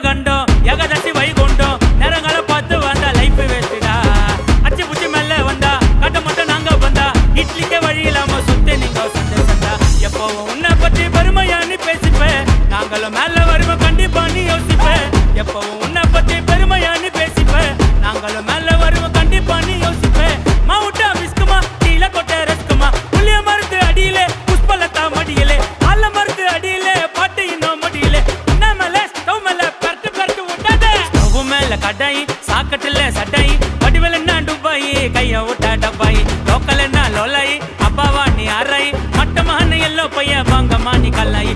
கண்டம் ஏகதசி வைகுண்டம் நேரங்களை பார்த்து வந்தா லைஃப் வேஸ்டா அச்சு புச்சி மேல வந்தா கட்ட மட்டும் நாங்க வந்தா இட்லிக்கே வழி இல்லாம சுத்தி நீங்க சந்தா எப்பவும் உன்னை பத்தி பெருமையானு பேசிப்பேன் நாங்களும் மேல வருவோம் கண்டிப்பா நீ யோசிப்பேன் எப்பவும் உன்னை பத்தி பெருமையானு பேசிப்பேன் நாங்களும் மேல வருவோம் கண்டிப்பா நீ யோசிப்பேன் மாவுட்டா பிஸ்குமா கீழ கொட்ட ரஸ்குமா புளிய மருந்து அடியிலே புஷ்பலத்தா மடியிலே ஆல மருந்து அடியிலே பாட்டு இன்னும் மடியிலே உன்ன மேல ஸ்டவ் மேல பரட்டு பரட்டு விட்டாதே ஸ்டவ் மேல கடாயி சாக்கட்டுல சட்டாயி வடிவல் என்ன டுபாயி கைய விட்டா டப்பாயி லோக்கல் என்ன லோலாயி அப்பாவா நீ அறாயி மட்டமான எல்லோ பைய வாங்கம்மா நீ கல்லாயி